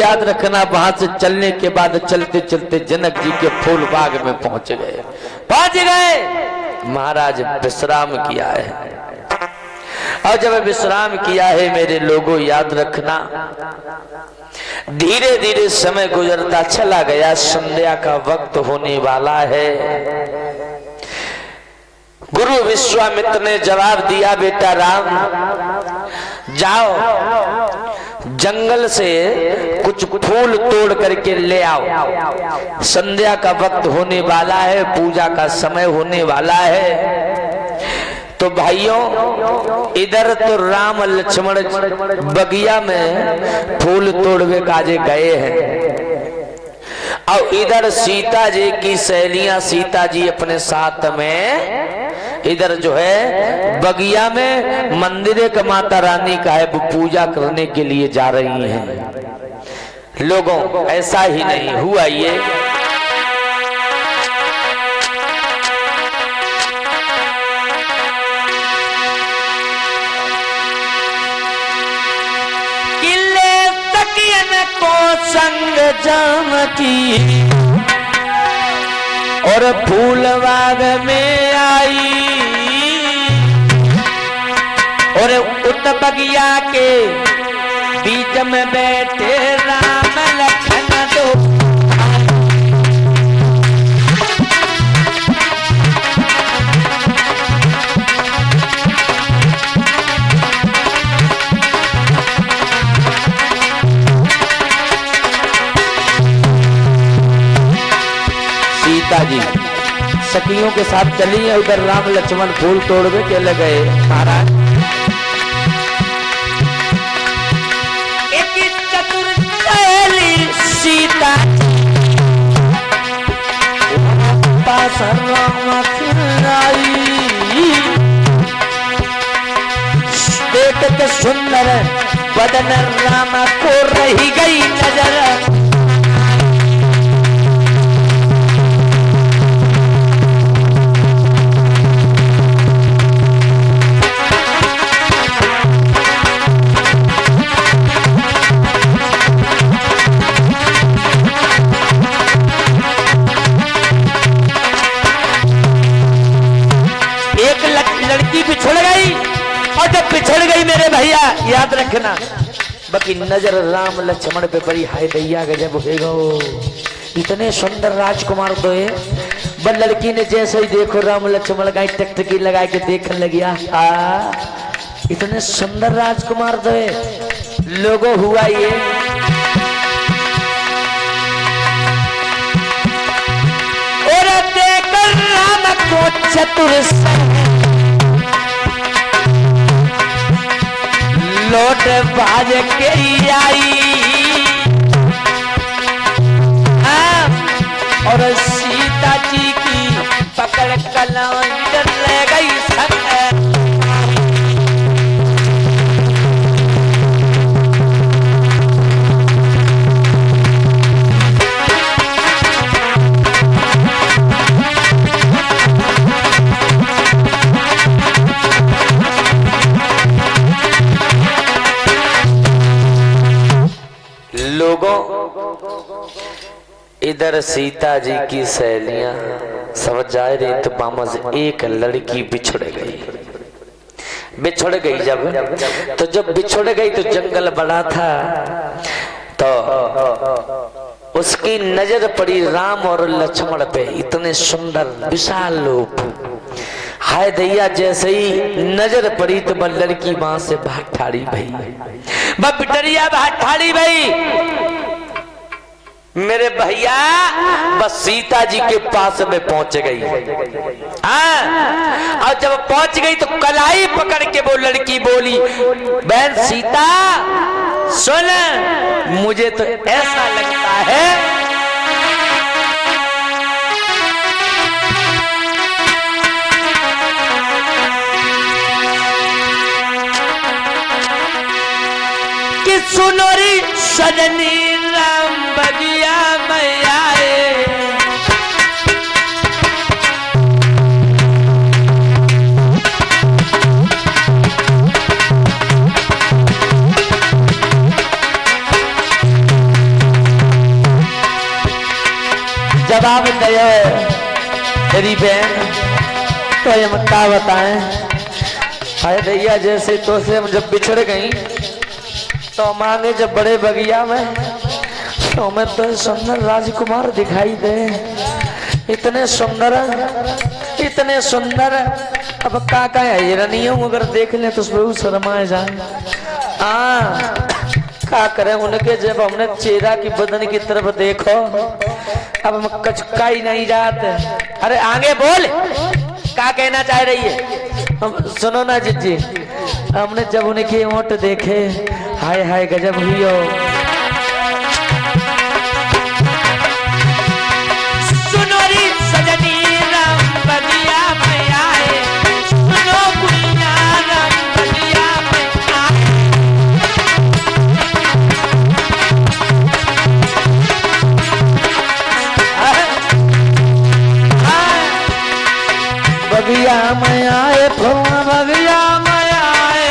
याद रखना, वहां से चलने के बाद चलते चलते जनक जी के फूल बाग में पहुंच गए। महाराज विश्राम किया है, और जब विश्राम किया है मेरे लोगों याद रखना, धीरे धीरे समय गुजरता चला गया। संध्या का वक्त होने वाला है। गुरु विश्वामित्र ने जवाब दिया, बेटा राम जाओ जंगल से कुछ फूल तोड़ करके ले आओ। संध्या का वक्त होने वाला है, पूजा का समय होने वाला है। तो भाइयों, इधर तो राम लक्ष्मण बगिया में फूल तोड़वे काजे गए हैं, और इधर सीता जी की सहेलियां सीता जी अपने साथ में इधर जो है बगिया में मंदिर का माता रानी का है वो पूजा करने के लिए जा रही हैं। लोगों ऐसा ही नहीं हुआ ये, को संग जाम की और फूल बाग में आई, और उत बगिया के बीच में बैठे राम लखन दो। सीता जी सखियों के साथ चली है, उधर राम लक्ष्मण फूल तोड़वे के ले गए। महाराज एक चतुर सहेली सीता पास राम आई, देख के सुंदर बदन राम को रही गई नजर। लड़की बिछड़ गई, और जब बिछड़ गई मेरे भैया याद रखना, बाकी नजर राम लक्ष्मण पे पड़ी। हाय दैया गजब हो, इतने सुंदर राजकुमार तो है। बस लड़की ने जैसे ही देखो राम लक्ष्मण का टकटकी लगा के देखने लगी, इतने सुंदर राजकुमार तो है। लोगों हुआ ये, और देखकर राम को चतुर लौट बाज के आई, और सीता जी की पकड़ कलंदर ले गई संग। लोगों इधर सीता जी की सहेलियां समझ जा रही, तो मामा से एक लड़की बिछड़ गई। जब बिछड़ गई तो जंगल बड़ा था, तो उसकी नजर पड़ी राम और लक्ष्मण पे, इतने सुंदर विशाल रूप। हाय दैया जैसे ही नजर पड़ी तो वह लड़की वहां से भाग ठाड़ी भाई, वह बिटरिया भाग ठाड़ी भाई। मेरे भैया बस सीता जी के पास में पहुंच गई। और जब पहुंच गई तो कलाई पकड़ के वो लड़की बोली, बहन सीता सुन, मुझे तो ऐसा लगता है कि सुनोरी सजनी राम बगिया में आए, बहन तो हम क्या बताएं। हाय दैया जैसे तो से हम जब बिछड़ गई तो मांगे जब बड़े बगिया में तो मैं तो सुंदर राजकुमार दिखाई दे, इतने सुंदर इतने सुंदर। अब का है हिरनियों अगर देख ले तो उसमें शर्माए जाए। क्या करें उनके जब हमने चेहरा की बदन की तरफ देखो अब हम कचका ही नहीं जाते। अरे आगे बोल क्या कहना चाह रही है। सुनो ना जी, हमने जब उनके ओंठ देखे हाय हाय गजब हुई हो। सुनो री सजनी राम बगिया में आए, सुनो गुड़िया राम बगिया में आए। बगिया में आए फुआ बगिया में आए,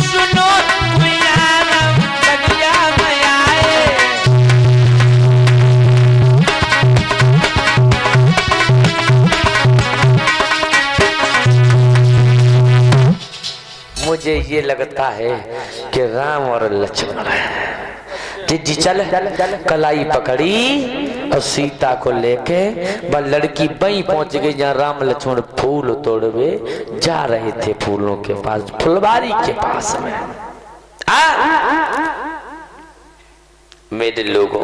सुनो गुड़िया राम बगिया में आए। मुझे ये लगता है कि राम और लक्ष्मण जी चल कलाई पकड़ी और सीता को लेके वह लड़की वहीं पहुंच गई जहाँ राम लक्ष्मण फूल तोड़वे जा रहे थे, फूलों के पास फुलवारी के पास में। मेरे लोगों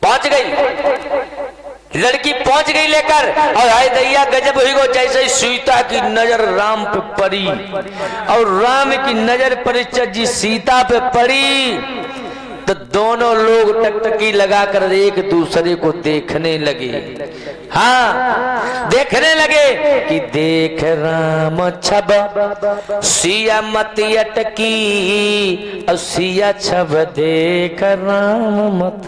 पहुंच गई लड़की, पहुंच गई लेकर और हाय दैया गजब हुई गो। जैसे सीता की नजर राम पे पड़ी और राम की नजर परिचय जी सीता पे पड़ी तो दोनों लोग टकटकी लगाकर एक दूसरे को देखने लगे। हाँ देखने लगे कि देख राम छब सिया मत अटकी और सिया छब देख राम मत।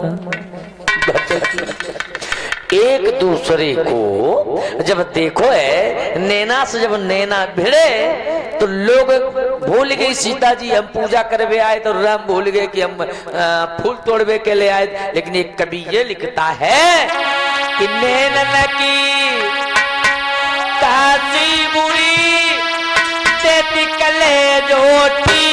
एक दूसरे को जब देखो है नैना से जब नैना भिड़े तो लोग भूल गई सीता जी हम पूजा करवे आए, तो राम भूल गए कि हम फूल तोड़वे के लिए आए। लेकिन एक कवि ये लिखता है कि नैना की काशी बुरी देती कले जोटी,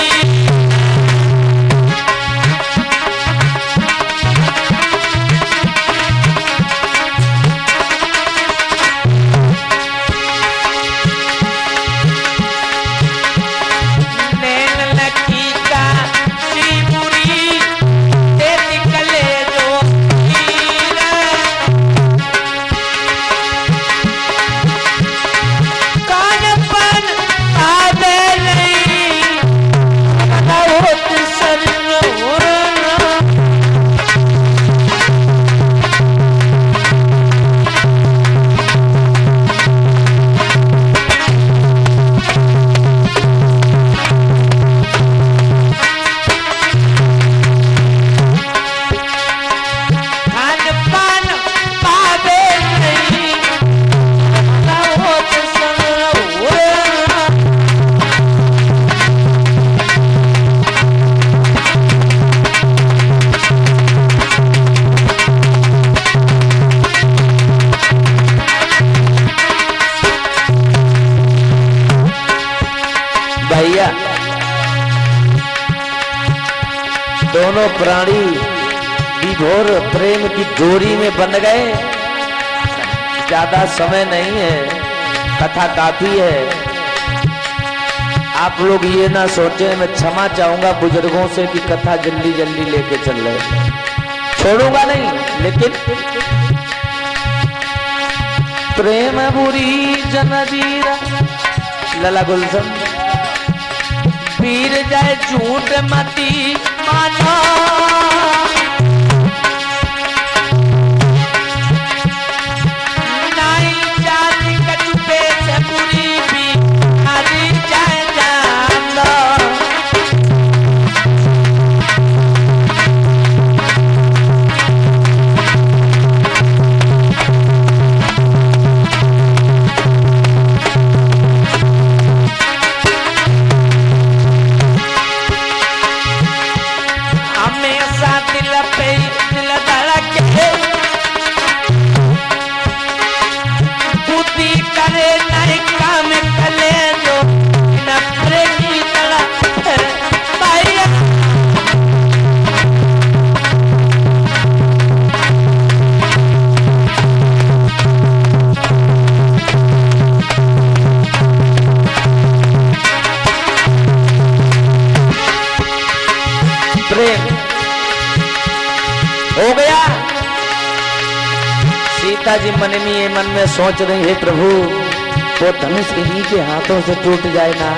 दोनों प्राणी विभोर प्रेम की डोरी में बंध गए। ज्यादा समय नहीं है, कथा काफी है। आप लोग ये ना सोचे, मैं क्षमा चाहूंगा बुजुर्गों से कि कथा जल्दी जल्दी लेके चल रहे, छोड़ूंगा नहीं। लेकिन प्रेम बुरी जनवीरा लला गुलशन पीर जाए झूठ मती माना, नाई जाति कचुपे से बुरी भी हारी जाए जाना। सीता जी मन में ये मन में सोच रही है, प्रभु वो धनुष इन्हीं के हाथों से टूट जाए ना।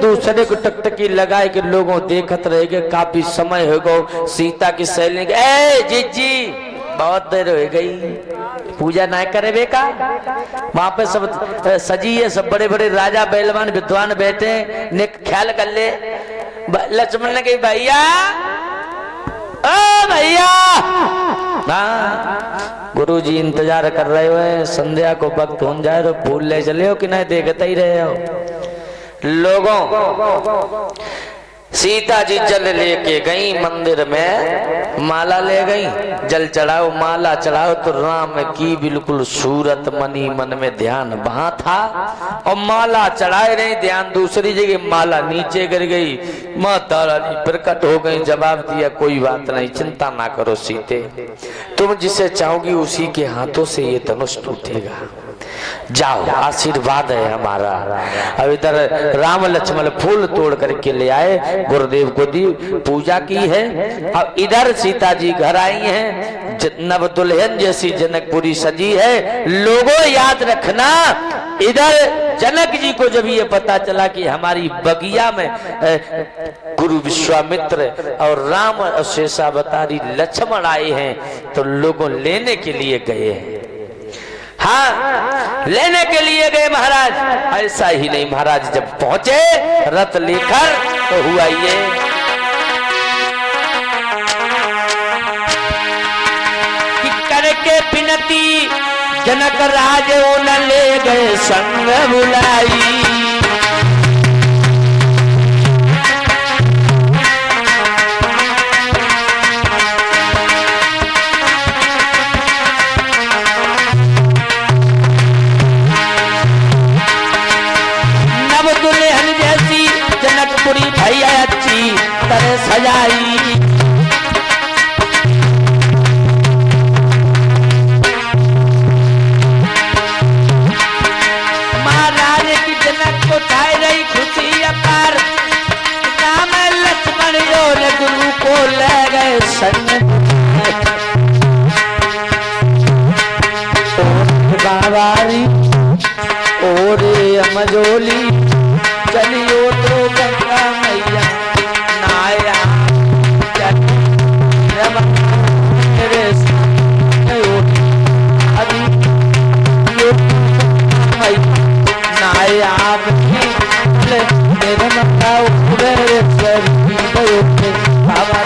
दूसरे को टकटकी लगाए के लोगों देखत रहेगे। काफी समय हो गो सीता की सहेली ए जीजी बहुत देर हो गई, पूजा ना करे बेका। वहां पे सब सजी है, सब बड़े बड़े राजा पहलवान विद्वान बैठे, ने ख्याल कर ले। लक्ष्मण ने कही भैया ओ भैया, गुरु जी इंतजार कर रहे हो, संध्या को वक्त हो जाए तो फूल ले चले हो कि नहीं, देखते ही रहे हो। लोगों सीता जी जल लेके गई मंदिर में, माला ले गई, जल चढ़ाओ माला चढ़ाओ तो राम की बिल्कुल सूरत मनी मन में ध्यान वहां था, और माला चढ़ाए नहीं, ध्यान दूसरी जगह, माला नीचे गिर गई। माता रानी प्रकट हो गई, जवाब दिया कोई बात नहीं, चिंता ना करो सीते, तुम जिसे चाहोगी उसी के हाथों से ये धनुष टूटेगा, जाओ आशीर्वाद है हमारा। अब इधर राम लक्ष्मण फूल तोड़ करके ले आए, गुरुदेव को दी, पूजा की है। अब इधर सीता जी घर आई हैं, नव दुल्हन जैसी जनकपुरी सजी है। लोगों याद रखना, इधर जनक जी को जब ये पता चला कि हमारी बगिया में गुरु विश्वामित्र और राम और शेषावतारी लक्ष्मण आए हैं, तो लोगों लेने के लिए गए हैं। हाँ, लेने के लिए गए महाराज। ऐसा ही नहीं, महाराज जब पहुंचे रथ लेकर तो हुआ ये, कि करके विनती जनक राज न ले गए संग बुलाई। जनकपुरी भैया अच्छी तरह सजाई, महाराज की जनक को उठाई रही खुशी अपार। राम लक्ष्मण और गुरु को ले गए संग, बाबारी और अमजोली चलियो तो गंगा मैया नाया मेरे अभी नाया मेरे बाबा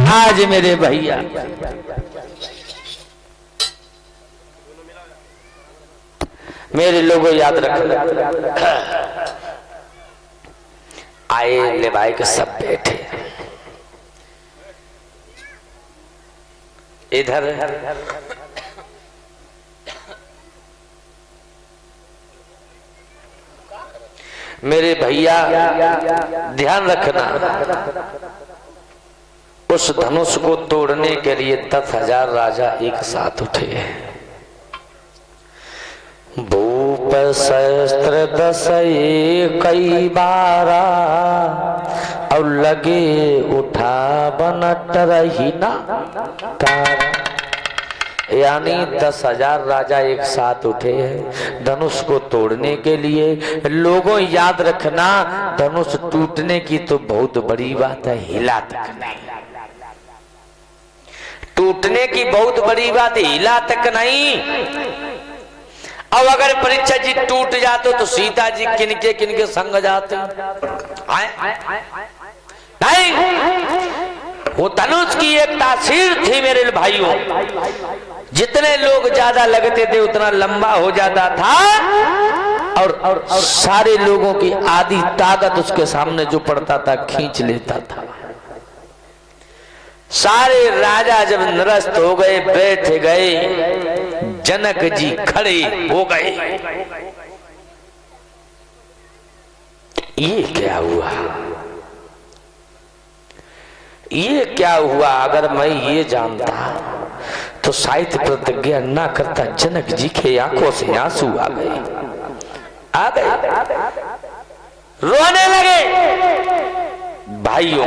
आज मेरे भैया मेरे लोगों याद रख आए ले भाई के सब बैठे इधर मेरे भैया ध्यान रखना, उस धनुष को तोड़ने के लिए 10,000 राजा एक साथ उठे हैं। सहस्त्र दसई कई बारा और लगे उठा बनट रही ना तारा। यानी 10,000 राजा एक साथ उठे हैं धनुष को तोड़ने के लिए। लोगों याद रखना, धनुष टूटने की तो बहुत बड़ी बात है, हिला तक नहीं। टूटने की बहुत बड़ी बात, हिला तक नहीं। अब अगर परीक्षा जी टूट जाते तो सीता जी किनके संग जाते? नहीं, वो धनुष की एक तासीर थी मेरे भाइयों। जितने लोग ज्यादा लगते थे उतना लंबा हो जाता था और सारे लोगों की आधी ताकत उसके सामने जो पड़ता था खींच लेता था। सारे राजा जब निरस्त हो गए, बैठ गए, जनक जी खड़े हो गए। ये क्या हुआ, ये क्या हुआ? अगर मैं ये जानता तो शायद प्रतिज्ञा ना करता। जनक जी के आंखों से आंसू आ गए, रोने लगे। भाइयों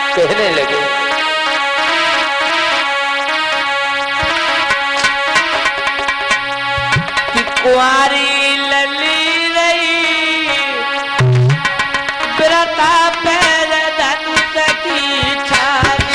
कहने लगे कि कुंवारी लली रही बिरता पैर धनुष की छानी।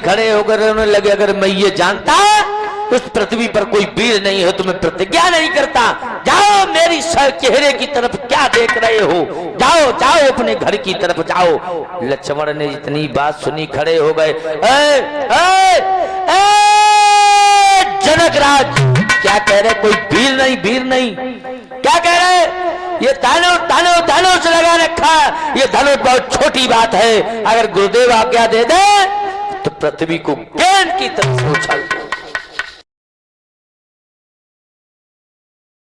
खड़े होकर रोने लगे। अगर मैं ये जानता उस पृथ्वी पर कोई वीर नहीं हो तो मैं प्रतिज्ञा नहीं करता। जाओ, मेरी सर चेहरे की तरफ क्या देख रहे हो? जाओ जाओ, अपने घर की तरफ जाओ। लक्ष्मण ने इतनी बात सुनी, खड़े हो गए। जनकराज क्या कह रहे? कोई वीर नहीं, वीर नहीं, क्या कह रहे? ये धनुष लगा रखा, ये धनुष बहुत छोटी बात है। अगर गुरुदेव आज्ञा दे दे तो पृथ्वी को ज्ञान की तरफ उछाल